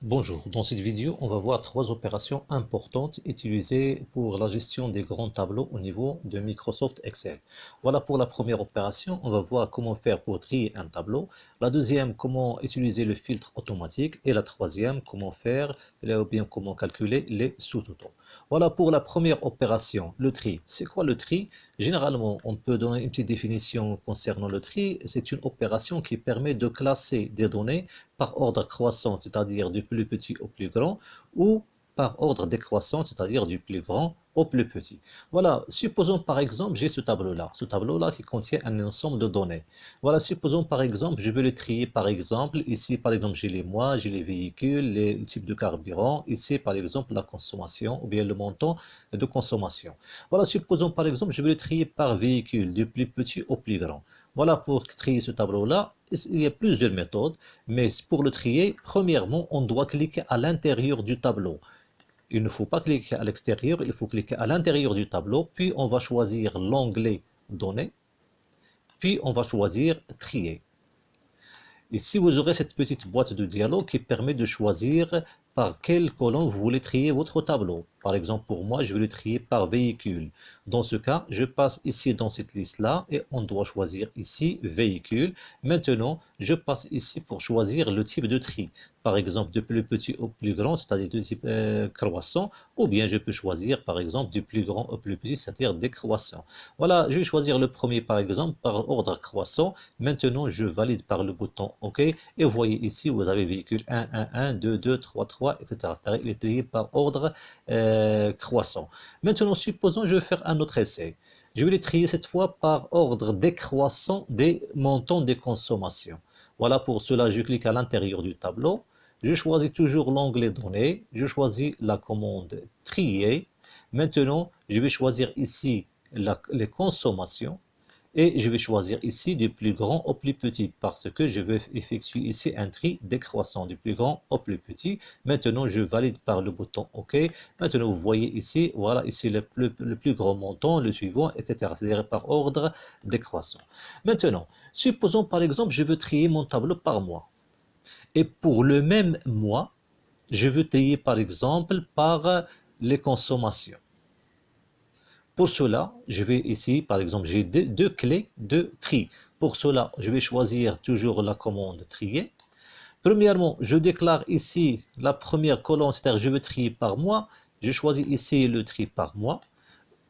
Bonjour, dans cette vidéo, on va voir trois opérations importantes utilisées pour la gestion des grands tableaux au niveau de Microsoft Excel. Voilà pour la première opération, on va voir comment faire pour trier un tableau. La deuxième, comment utiliser le filtre automatique. Et la troisième, comment faire ou bien comment calculer les sous-totaux. Voilà pour la première opération, le tri. C'est quoi le tri? Généralement, on peut donner une petite définition concernant le tri. C'est une opération qui permet de classer des données par ordre croissant, c'est-à-dire du plus petit au plus grand, ou par ordre décroissant, c'est-à-dire du plus grand au plus petit. Voilà, supposons par exemple, j'ai ce tableau-là qui contient un ensemble de données. Voilà, supposons par exemple, je veux le trier par exemple, ici par exemple j'ai les mois, j'ai les véhicules, les types de carburant, ici par exemple la consommation ou bien le montant de consommation. Voilà, supposons par exemple, je veux le trier par véhicule, du plus petit au plus grand. Voilà, pour trier ce tableau-là, il y a plusieurs méthodes, mais pour le trier, premièrement, on doit cliquer à l'intérieur du tableau. Il ne faut pas cliquer à l'extérieur, il faut cliquer à l'intérieur du tableau, puis on va choisir l'onglet Données, puis on va choisir Trier. Ici, vous aurez cette petite boîte de dialogue qui permet de choisir par quelle colonne vous voulez trier votre tableau. Par exemple, pour moi, je vais le trier par véhicule. Dans ce cas, je passe ici dans cette liste-là et on doit choisir ici véhicule. Maintenant, je passe ici pour choisir le type de tri. Par exemple, de plus petit au plus grand, c'est-à-dire de type croissant, ou bien je peux choisir par exemple du plus grand au plus petit, c'est-à-dire décroissant. Voilà, je vais choisir le premier par exemple par ordre croissant. Maintenant, je valide par le bouton OK. Et vous voyez ici, vous avez véhicule 1, 1, 1, 2, 2, 3, 3, etc. Il est trié par ordre croissant. Maintenant, supposons je vais faire un autre essai. Je vais les trier cette fois par ordre décroissant des montants des consommations. Voilà, pour cela, je clique à l'intérieur du tableau. Je choisis toujours l'onglet Données. Je choisis la commande Trier. Maintenant, je vais choisir ici les consommations. Et je vais choisir ici du plus grand au plus petit parce que je vais effectuer ici un tri décroissant du plus grand au plus petit. Maintenant, je valide par le bouton OK. Maintenant, vous voyez ici, voilà, ici le plus grand montant, le suivant, etc. C'est-à-dire par ordre décroissant. Maintenant, supposons par exemple, je veux trier mon tableau par mois. Et pour le même mois, je veux trier par exemple par les consommations. Pour cela, je vais ici, par exemple, j'ai deux clés de tri. Pour cela, je vais choisir toujours la commande trier. Premièrement, je déclare ici la première colonne, c'est-à-dire je veux trier par mois. Je choisis ici le tri par mois.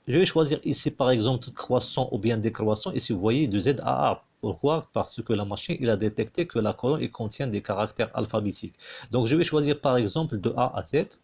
Je vais choisir ici, par exemple, croissant ou bien décroissant. Ici, vous voyez, de Z à A. Pourquoi? Parce que la machine il a détecté que la colonne contient des caractères alphabétiques. Donc, je vais choisir, par exemple, de A à Z.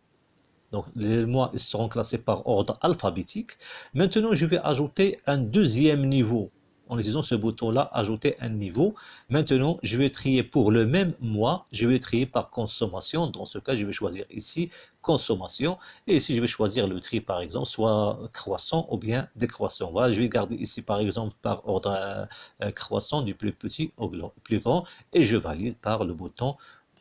Donc, les mois seront classés par ordre alphabétique. Maintenant, je vais ajouter un deuxième niveau. En utilisant ce bouton-là, ajouter un niveau. Maintenant, je vais trier pour le même mois, je vais trier par consommation. Dans ce cas, je vais choisir ici consommation. Et ici, je vais choisir le tri, par exemple, soit croissant ou bien décroissant. Voilà, je vais garder ici, par exemple, par ordre croissant du plus petit au plus grand. Et je valide par le bouton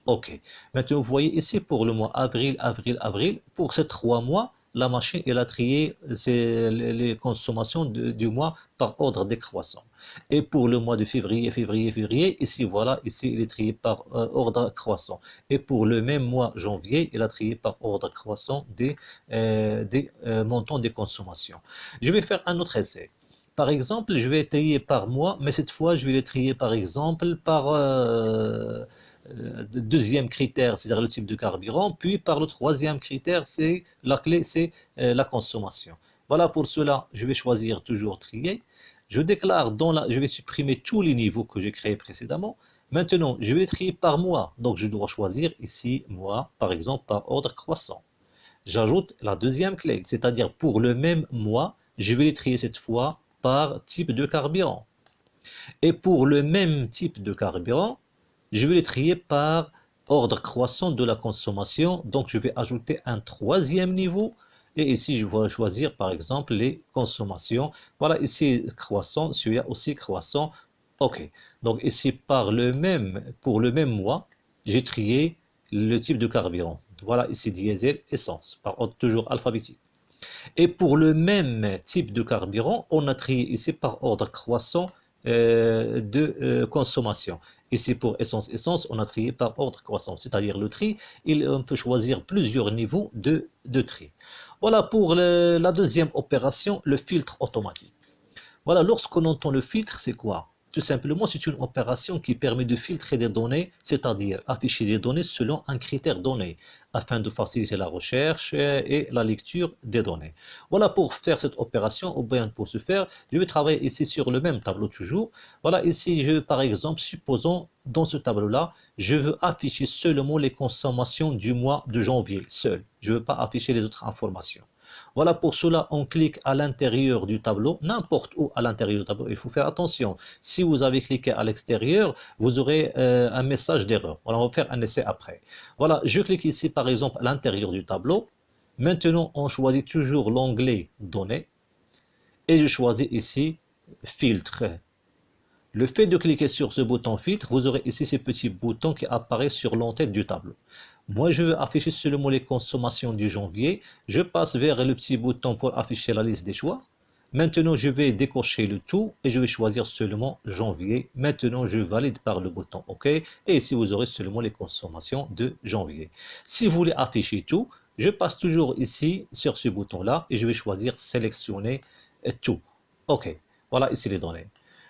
OK. Maintenant, vous voyez ici pour le mois avril, avril, avril, pour ces 3 mois, la machine elle a trié les consommations du mois par ordre décroissant. Et pour le mois de février, février, février, ici voilà, ici il est trié par ordre croissant. Et pour le même mois janvier, il a trié par ordre croissant des montants des consommations. Je vais faire un autre essai. Par exemple, je vais trier par mois, mais cette fois, je vais les trier par exemple par deuxième critère, c'est-à-dire le type de carburant, puis par le troisième critère, c'est la clé, c'est la consommation. Voilà, pour cela, je vais choisir toujours trier. Je déclare je vais supprimer tous les niveaux que j'ai créés précédemment. Maintenant, je vais trier par mois, donc je dois choisir ici mois, par exemple par ordre croissant. J'ajoute la deuxième clé, c'est-à-dire pour le même mois, je vais les trier cette fois par type de carburant. Et pour le même type de carburant, je vais les trier par ordre croissant de la consommation. Donc, je vais ajouter un troisième niveau. Et ici, je vais choisir par exemple les consommations. Voilà, ici croissant, celui-là aussi croissant. OK. Donc, ici, pour le même mois, j'ai trié le type de carburant. Voilà, ici diesel, essence, par ordre toujours alphabétique. Et pour le même type de carburant, on a trié ici par ordre croissant de consommation. Ici, pour essence, on a trié par ordre croissant, c'est-à-dire le tri, on peut choisir plusieurs niveaux de tri. Voilà pour la deuxième opération, le filtre automatique. Voilà, lorsqu'on entend le filtre, c'est quoi? Tout simplement, c'est une opération qui permet de filtrer des données, c'est-à-dire afficher des données selon un critère donné, afin de faciliter la recherche et la lecture des données. Voilà pour faire cette opération, ou bien pour ce faire, je vais travailler ici sur le même tableau toujours. Voilà, ici, par exemple, supposons dans ce tableau-là, je veux afficher seulement les consommations du mois de janvier, seul. Je ne veux pas afficher les autres informations. Voilà, pour cela, on clique à l'intérieur du tableau, n'importe où à l'intérieur du tableau. Il faut faire attention. Si vous avez cliqué à l'extérieur, vous aurez un message d'erreur. Voilà, on va faire un essai après. Voilà, je clique ici par exemple à l'intérieur du tableau. Maintenant, on choisit toujours l'onglet Données et je choisis ici Filtre. Le fait de cliquer sur ce bouton filtre, vous aurez ici ces petits boutons qui apparaissent sur l'entête du tableau. Moi, je veux afficher seulement les consommations du janvier. Je passe vers le petit bouton pour afficher la liste des choix. Maintenant, je vais décocher le tout et je vais choisir seulement janvier. Maintenant, je valide par le bouton OK. Et ici, vous aurez seulement les consommations de janvier. Si vous voulez afficher tout, je passe toujours ici sur ce bouton-là et je vais choisir sélectionner tout. OK. Voilà ici les données.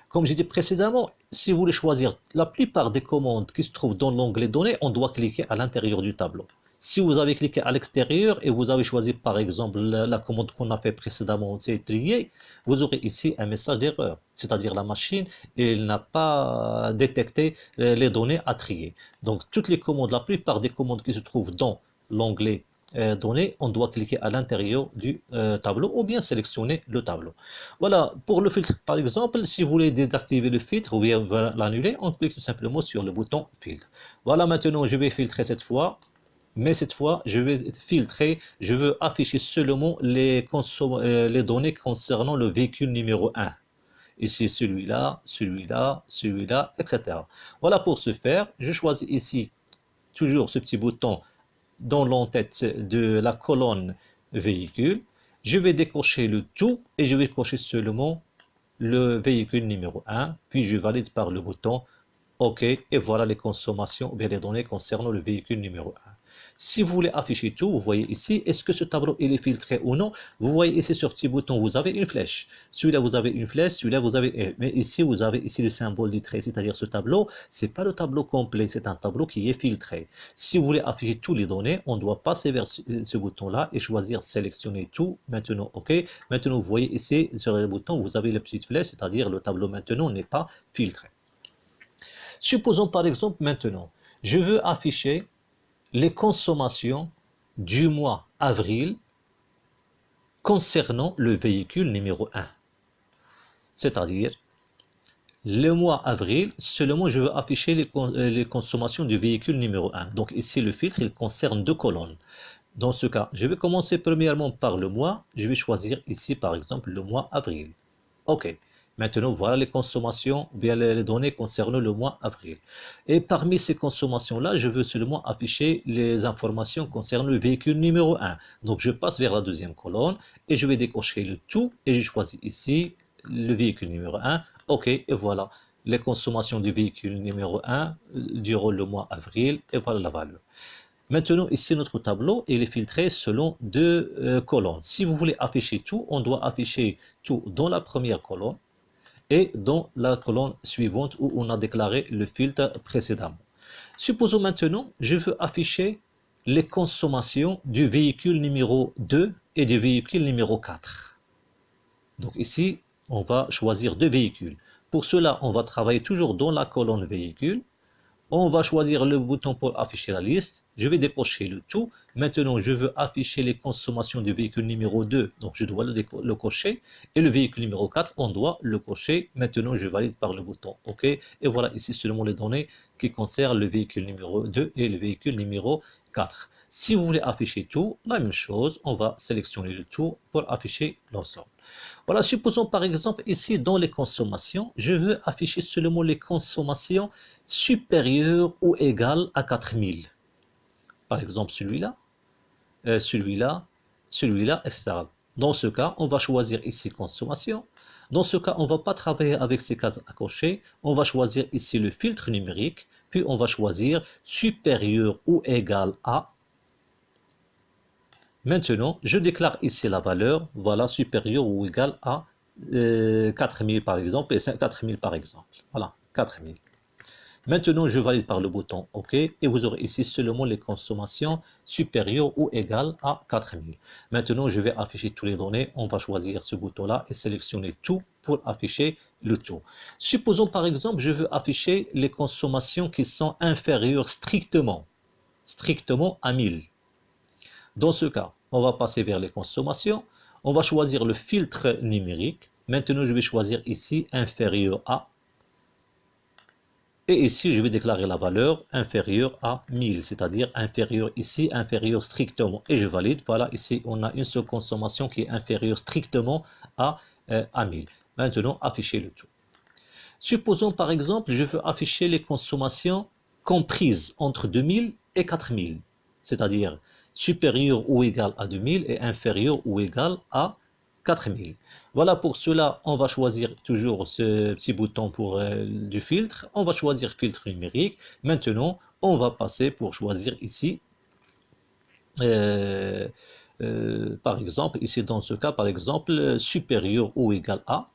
Comme j'ai dit précédemment, si vous voulez choisir la plupart des commandes qui se trouvent dans l'onglet Données, on doit cliquer à l'intérieur du tableau. Si vous avez cliqué à l'extérieur et vous avez choisi par exemple la commande qu'on a fait précédemment, c'est trier, vous aurez ici un message d'erreur. C'est-à-dire la machine, elle n'a pas détecté les données à trier. Donc toutes les commandes, la plupart des commandes qui se trouvent dans l'onglet données, on doit cliquer à l'intérieur du tableau ou bien sélectionner le tableau. Voilà, pour le filtre par exemple, si vous voulez désactiver le filtre ou bien l'annuler, on clique tout simplement sur le bouton filtre. Voilà, maintenant je vais filtrer cette fois. Mais cette fois, je vais filtrer, je veux afficher seulement les données concernant le véhicule numéro 1. Ici, celui-là, celui-là, celui-là, etc. Voilà, pour ce faire, je choisis ici toujours ce petit bouton dans l'entête de la colonne véhicule. Je vais décocher le tout et je vais cocher seulement le véhicule numéro 1, puis je valide par le bouton OK, et voilà les consommations ou bien les données concernant le véhicule numéro 1. Si vous voulez afficher tout, vous voyez ici, est-ce que ce tableau il est filtré ou non? Vous voyez ici sur ce petit bouton, vous avez une flèche. Celui-là, vous avez une flèche, celui-là, vous avez... Mais ici, vous avez ici le symbole du trait, c'est-à-dire ce tableau, c'est pas le tableau complet, c'est un tableau qui est filtré. Si vous voulez afficher toutes les données, on doit passer vers ce bouton-là et choisir sélectionner tout. Maintenant, OK. Maintenant, vous voyez ici, sur le bouton, vous avez la petite flèche, c'est-à-dire le tableau maintenant n'est pas filtré. Supposons par exemple maintenant, je veux afficher les consommations du mois avril concernant le véhicule numéro 1. C'est-à-dire, le mois avril, seulement je veux afficher les consommations du véhicule numéro 1. Donc ici, le filtre, il concerne deux colonnes. Dans ce cas, je vais commencer premièrement par le mois. Je vais choisir ici, par exemple, le mois avril. OK. Maintenant, voilà les consommations, bien les données concernant le mois avril. Et parmi ces consommations-là, je veux seulement afficher les informations concernant le véhicule numéro 1. Donc, je passe vers la deuxième colonne et je vais décocher le tout et je choisis ici le véhicule numéro 1. OK, et voilà les consommations du véhicule numéro 1 durant le mois avril et voilà la valeur. Maintenant, ici, notre tableau, il est filtré selon deux colonnes. Si vous voulez afficher tout, on doit afficher tout dans la première colonne et dans la colonne suivante où on a déclaré le filtre précédemment. Supposons maintenant, je veux afficher les consommations du véhicule numéro 2 et du véhicule numéro 4. Donc ici, on va choisir deux véhicules. Pour cela, on va travailler toujours dans la colonne véhicule. On va choisir le bouton pour afficher la liste. Je vais décocher le tout. Maintenant, je veux afficher les consommations du véhicule numéro 2. Donc, je dois le cocher. Et le véhicule numéro 4, on doit le cocher. Maintenant, je valide par le bouton OK. Et voilà ici seulement les données qui concernent le véhicule numéro 2 et le véhicule numéro 4. Si vous voulez afficher tout, la même chose. On va sélectionner le tout pour afficher l'ensemble. Voilà, supposons par exemple ici dans les consommations, je veux afficher seulement les consommations supérieures ou égales à 4000. Par exemple celui-là, celui-là, celui-là, etc. Dans ce cas, on va choisir ici consommation. Dans ce cas, on ne va pas travailler avec ces cases à cocher. On va choisir ici le filtre numérique, puis on va choisir supérieur ou égal à. Maintenant, je déclare ici la valeur, voilà, supérieur ou égal à 4000 par exemple, et 4000 par exemple. Voilà, 4000. Maintenant, je valide par le bouton OK et vous aurez ici seulement les consommations supérieures ou égales à 4000. Maintenant, je vais afficher toutes les données. On va choisir ce bouton-là et sélectionner tout pour afficher le tout. Supposons par exemple, je veux afficher les consommations qui sont inférieures strictement à 1000. Dans ce cas, on va passer vers les consommations. On va choisir le filtre numérique. Maintenant, je vais choisir ici inférieur à. Et ici, je vais déclarer la valeur inférieure à 1000, c'est-à-dire inférieure ici, inférieure strictement. Et je valide. Voilà, ici, on a une seule consommation qui est inférieure strictement à 1000. Maintenant, afficher le tout. Supposons par exemple, je veux afficher les consommations comprises entre 2000 et 4000, c'est-à-dire supérieure ou égale à 2000 et inférieure ou égale à 4000. Voilà, pour cela, on va choisir toujours ce petit bouton pour du filtre. On va choisir filtre numérique. Maintenant, on va passer pour choisir ici, par exemple, ici dans ce cas, par exemple, supérieur ou égal à.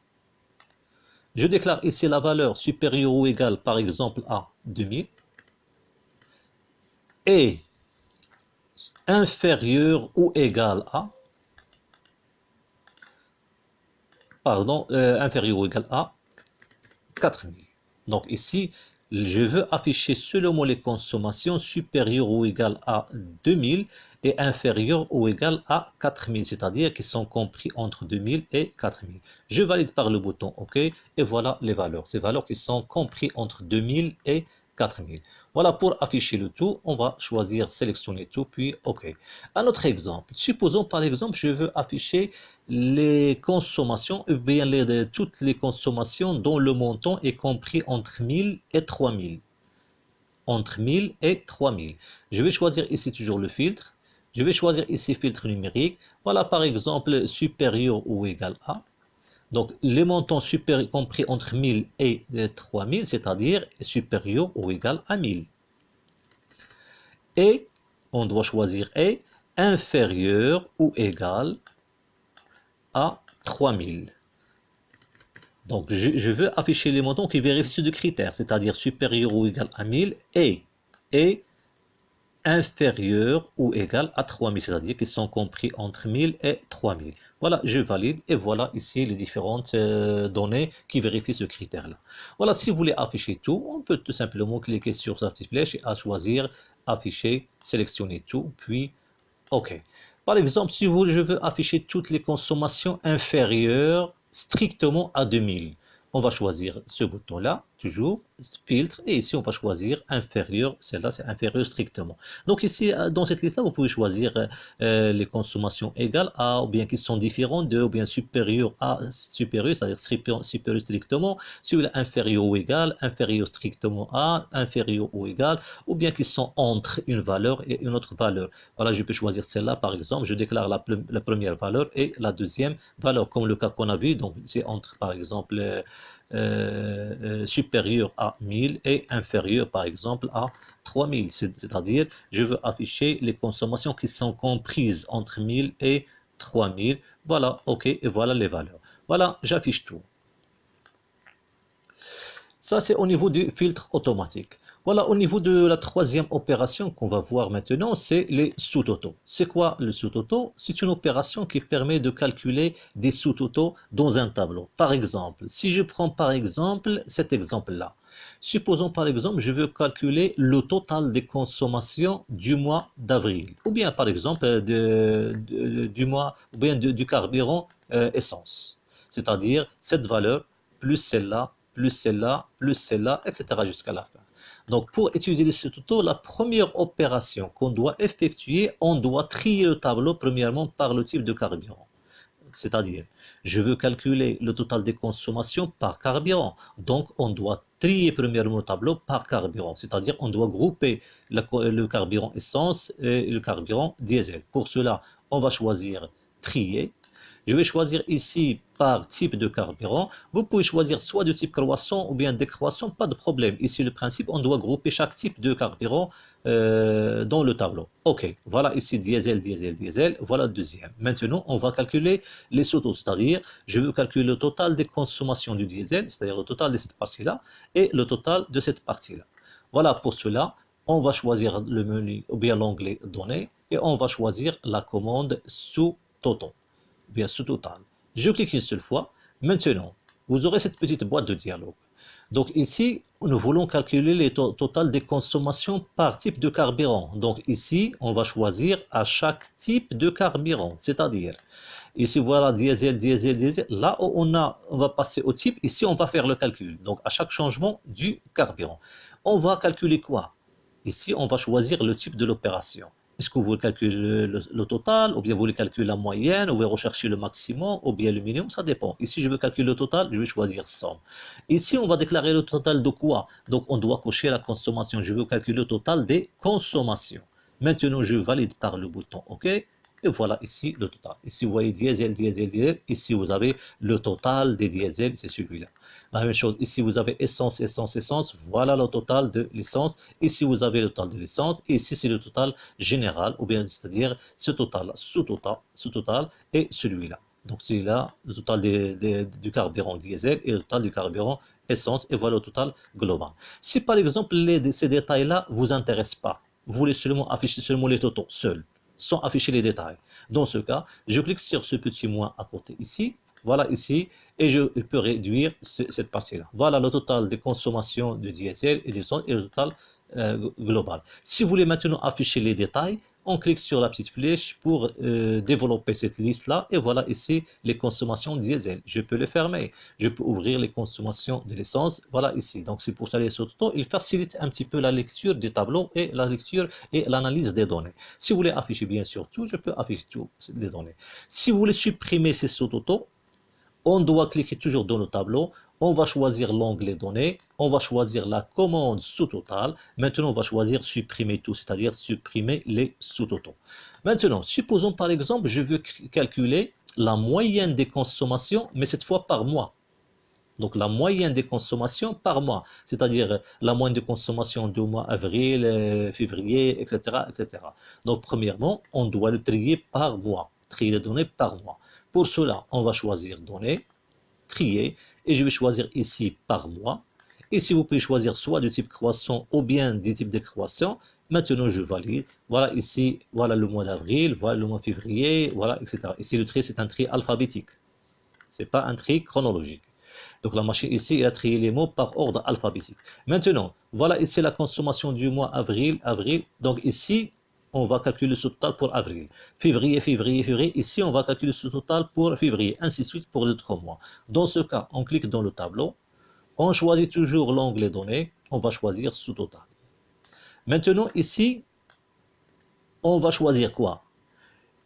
Je déclare ici la valeur supérieure ou égale, par exemple, à 2000 et inférieure ou égale à, inférieur ou égal à 4000. Donc ici, je veux afficher seulement les consommations supérieures ou égales à 2000 et inférieures ou égales à 4000, c'est-à-dire qui sont compris entre 2000 et 4000. Je valide par le bouton OK et voilà les valeurs. Ces valeurs qui sont comprises entre 2000 et 4000. Voilà, pour afficher le tout, on va choisir sélectionner tout, puis OK. Un autre exemple, supposons par exemple, je veux afficher les consommations, ou bien toutes les consommations dont le montant est compris entre 1000 et 3000. Entre 1000 et 3000. Je vais choisir ici toujours le filtre. Je vais choisir ici filtre numérique. Voilà par exemple supérieur ou égal à. Donc, les montants compris entre 1000 et 3000, c'est-à-dire supérieur ou égal à 1000. Et, on doit choisir et inférieur ou égal à 3000. Donc, je veux afficher les montants qui vérifient ce critère, c'est-à-dire supérieur ou égal à 1000 et inférieur ou égal à 3000, c'est-à-dire qu'ils sont compris entre 1000 et 3000. Voilà, je valide et voilà ici les différentes données qui vérifient ce critère-là. Voilà, si vous voulez afficher tout, on peut tout simplement cliquer sur cette petite flèche et à choisir afficher, sélectionner tout, puis OK. Par exemple, si je veux afficher toutes les consommations inférieures strictement à 2000, on va choisir ce bouton-là, toujours, filtre, et ici on va choisir inférieur, celle-là c'est inférieur strictement. Donc ici, dans cette liste-là, vous pouvez choisir les consommations égales à, ou bien qui sont différentes de, ou bien supérieures à, supérieures, c'est-à-dire supérieur strictement, celui-là inférieur ou égal, inférieur strictement à, inférieur ou égal, ou bien qui sont entre une valeur et une autre valeur. Voilà, je peux choisir celle-là par exemple, je déclare la première valeur et la deuxième valeur, comme le cas qu'on a vu, donc c'est entre par exemple supérieur à 1000 et inférieur par exemple à 3000, c'est-à-dire je veux afficher les consommations qui sont comprises entre 1000 et 3000. Voilà, OK, et voilà les valeurs. Voilà, j'affiche tout. Ça, c'est au niveau du filtre automatique. Voilà, au niveau de la troisième opération qu'on va voir maintenant, c'est les sous-totaux. C'est quoi le sous-totaux? C'est une opération qui permet de calculer des sous-totaux dans un tableau. Par exemple, si je prends par exemple cet exemple-là, supposons par exemple, je veux calculer le total des consommations du mois d'avril, ou bien par exemple du mois, ou bien du carburant essence. C'est-à-dire cette valeur plus celle-là, plus celle-là, plus celle-là, etc. jusqu'à la fin. Donc, pour utiliser ce tuto, la première opération qu'on doit effectuer, on doit trier le tableau premièrement par le type de carburant. C'est-à-dire, je veux calculer le total des consommations par carburant. Donc, on doit trier premièrement le tableau par carburant. C'est-à-dire, on doit grouper le carburant essence et le carburant diesel. Pour cela, on va choisir trier. Je vais choisir ici par type de carburant. Vous pouvez choisir soit de type croissant ou bien décroissant, pas de problème. Ici, le principe, on doit grouper chaque type de carburant dans le tableau. OK, voilà ici diesel, diesel, diesel. Voilà le deuxième. Maintenant, on va calculer les sous-totaux, c'est-à-dire, je veux calculer le total des consommations du diesel, c'est-à-dire le total de cette partie-là, et le total de cette partie-là. Voilà, pour cela, on va choisir le menu ou bien l'onglet Données et on va choisir la commande sous-total, bien sous-total. Je clique une seule fois. Maintenant, vous aurez cette petite boîte de dialogue. Donc ici, nous voulons calculer le total des consommations par type de carburant. Donc ici, on va choisir à chaque type de carburant, c'est-à-dire ici, voilà, diesel, diesel, diesel. Là où on va passer au type, ici, on va faire le calcul. Donc, à chaque changement du carburant. On va calculer quoi? Ici, on va choisir le type de l'opération. Est-ce que vous voulez calculer le total, ou bien vous voulez calculer la moyenne, ou vous voulez rechercher le maximum, ou bien le minimum, ça dépend. Ici, je veux calculer le total, je vais choisir somme. Ici, on va déclarer le total de quoi? Donc, on doit cocher la consommation. Je veux calculer le total des consommations. Maintenant, je valide par le bouton OK. Et voilà ici le total. Ici, vous voyez diesel, diesel, diesel. Ici, vous avez le total des diesels, c'est celui-là. La même chose, ici, vous avez essence, essence, essence. Voilà le total de l'essence. Ici, vous avez le total de l'essence. Et ici, c'est le total général, ou bien, c'est-à-dire ce total, sous-total, et celui-là. Donc, celui-là, le total du carburant diesel et le total du carburant essence. Et voilà le total global. Si, par exemple, ces détails-là ne vous intéressent pas, vous voulez seulement afficher seulement les totaux seuls, sans afficher les détails. Dans ce cas, je clique sur ce petit moins à côté ici, voilà ici, et je peux réduire cette partie-là. Voilà le total des consommations de diesel et d'essence et le total global. Si vous voulez maintenant afficher les détails, on clique sur la petite flèche pour développer cette liste-là. Et voilà ici les consommations diesel. Je peux les fermer. Je peux ouvrir les consommations de l'essence. Voilà ici. Donc c'est pour ça les sous-totaux. Il facilite un petit peu la lecture des tableaux et la lecture et l'analyse des données. Si vous voulez afficher bien sûr tout, je peux afficher toutes les données. Si vous voulez supprimer ces sous-totaux, on doit cliquer toujours dans le tableau, on va choisir l'onglet données, on va choisir la commande sous-total. Maintenant, on va choisir supprimer tout, c'est-à-dire supprimer les sous-totaux. Maintenant, supposons par exemple, je veux calculer la moyenne des consommations, mais cette fois par mois. Donc la moyenne des consommations par mois, c'est-à-dire la moyenne de consommation du mois avril, février, etc., etc. Donc premièrement, on doit le trier par mois, trier les données par mois. Pour cela, on va choisir données, trier, et je vais choisir ici par mois. Ici, vous pouvez choisir soit du type croissant ou bien du type décroissant. Maintenant, je valide. Voilà ici, voilà le mois d'avril, voilà le mois de février, voilà, etc. Ici, le tri, c'est un tri alphabétique. Ce n'est pas un tri chronologique. Donc la machine ici a trié les mots par ordre alphabétique. Maintenant, voilà ici la consommation du mois avril, avril. Donc ici, on va calculer ce total pour avril. Février, février, février. Ici, on va calculer ce total pour février. Ainsi de suite pour les 3 mois. Dans ce cas, on clique dans le tableau. On choisit toujours l'onglet données. On va choisir sous-total. Maintenant, ici, on va choisir quoi?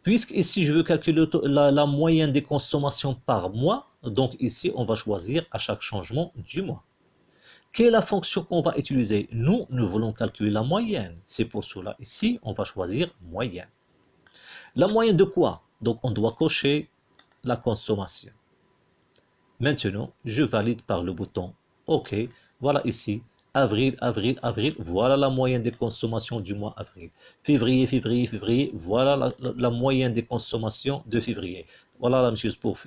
Puisque ici, je veux calculer la moyenne des consommations par mois, donc ici, on va choisir à chaque changement du mois. Quelle est la fonction qu'on va utiliser? Nous voulons calculer la moyenne. C'est pour cela, ici, on va choisir moyenne. La moyenne de quoi? Donc, on doit cocher la consommation. Maintenant, je valide par le bouton OK. Voilà ici, avril, avril, avril. Voilà la moyenne des consommations du mois avril. Février, février, février. Voilà la moyenne des consommations de février. Voilà la même chose pour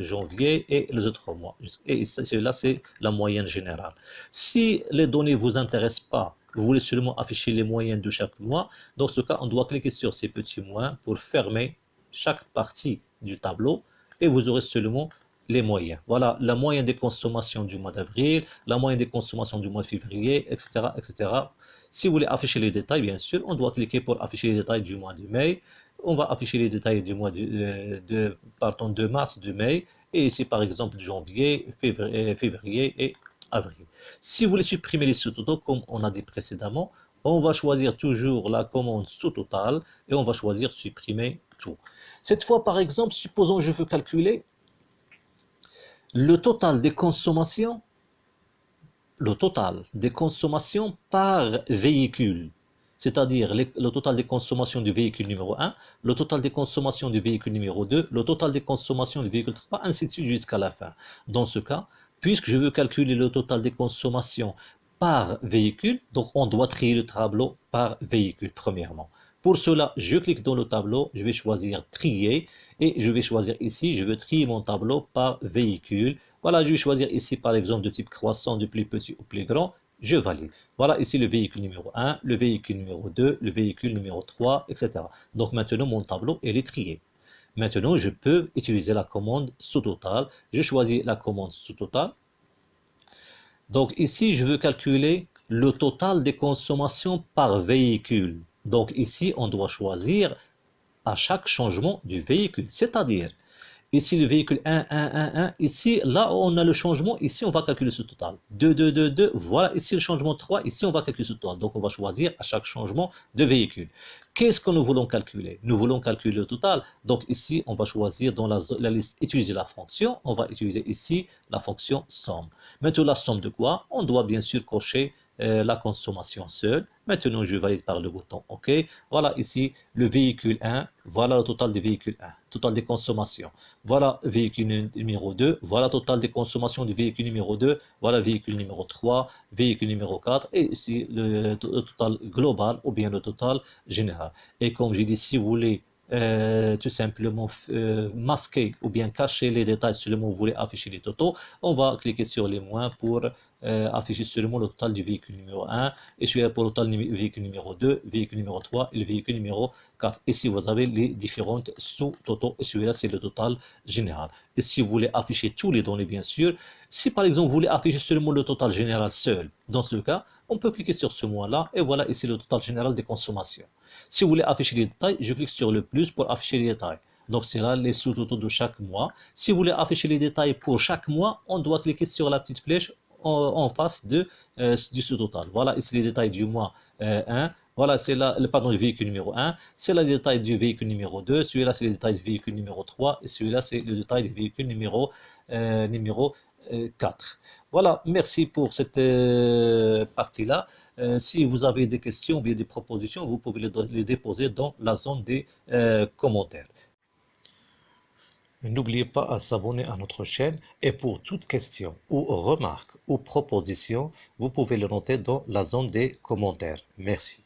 janvier et les autres mois. Et cela, c'est la moyenne générale. Si les données ne vous intéressent pas, vous voulez seulement afficher les moyennes de chaque mois, dans ce cas, on doit cliquer sur ces petits moins pour fermer chaque partie du tableau et vous aurez seulement les moyens. Voilà la moyenne des consommations du mois d'avril, la moyenne des consommations du mois de février, etc., etc. Si vous voulez afficher les détails, bien sûr, on doit cliquer pour afficher les détails du mois de mai. On va afficher les détails du mois de mars, de mai, et ici par exemple de janvier, février et avril. Si vous voulez supprimer les sous-totaux, comme on a dit précédemment, on va choisir toujours la commande sous-total et on va choisir supprimer tout. Cette fois, par exemple, supposons je veux calculer le total des consommations par véhicule. c'est-à-dire le total des consommations du véhicule numéro 1, le total des consommations du véhicule numéro 2, le total des consommations du véhicule 3, ainsi de suite jusqu'à la fin. Dans ce cas, puisque je veux calculer le total des consommations par véhicule, donc on doit trier le tableau par véhicule premièrement. Pour cela, je clique dans le tableau, je vais choisir trier et je vais choisir ici, je veux trier mon tableau par véhicule. Voilà, je vais choisir ici par exemple de type croissant, du plus petit au plus grand. Je valide. Voilà ici le véhicule numéro 1, le véhicule numéro 2, le véhicule numéro 3, etc. Donc maintenant mon tableau est trié. Maintenant je peux utiliser la commande sous-total. Je choisis la commande sous-total. Donc ici je veux calculer le total des consommations par véhicule. Donc ici on doit choisir à chaque changement du véhicule, c'est-à-dire ici le véhicule 1, 1, 1, 1, ici, là on a le changement, ici on va calculer ce total. 2, 2, 2, 2, voilà, ici le changement 3, ici on va calculer ce total. Donc on va choisir à chaque changement de véhicule. Qu'est-ce que nous voulons calculer? Nous voulons calculer le total. Donc ici on va choisir dans la liste utiliser la fonction, on va utiliser ici la fonction somme. Maintenant la somme de quoi? On doit bien sûr cocher la consommation seule. Maintenant, je valide par le bouton OK. Voilà ici le véhicule 1. Voilà le total des véhicules 1. Total des consommations. Voilà véhicule numéro 2. Voilà le total des consommations du véhicule numéro 2. Voilà véhicule numéro 3. Véhicule numéro 4. Et ici le total global ou bien le total général. Et comme j'ai dit, si vous voulez tout simplement masquer ou bien cacher les détails seulement vous voulez afficher les totaux, on va cliquer sur les moins pour afficher seulement le total du véhicule numéro 1 et celui-là pour le total du véhicule numéro 2, véhicule numéro 3 et le véhicule numéro 4. Ici vous avez les différentes sous-totaux et celui-là c'est le total général. Et si vous voulez afficher tous les données bien sûr, si par exemple vous voulez afficher seulement le total général seul, dans ce cas, on peut cliquer sur ce moins-là et voilà ici le total général des consommations. Si vous voulez afficher les détails, je clique sur le plus pour afficher les détails. Donc c'est là les sous-totaux de chaque mois. Si vous voulez afficher les détails pour chaque mois, on doit cliquer sur la petite flèche en face du sous-total. Voilà ici les détails du mois 1. Voilà, c'est là, pardon, le véhicule numéro 1. C'est là les détails du véhicule numéro 2. Celui-là, c'est les détails du véhicule numéro 3. Et celui-là, c'est le détail du véhicule numéro 4. Voilà, merci pour cette partie-là. Si vous avez des questions ou bien des propositions, vous pouvez les déposer dans la zone des commentaires. N'oubliez pas à s'abonner à notre chaîne et pour toute question ou remarque ou proposition, vous pouvez le noter dans la zone des commentaires. Merci.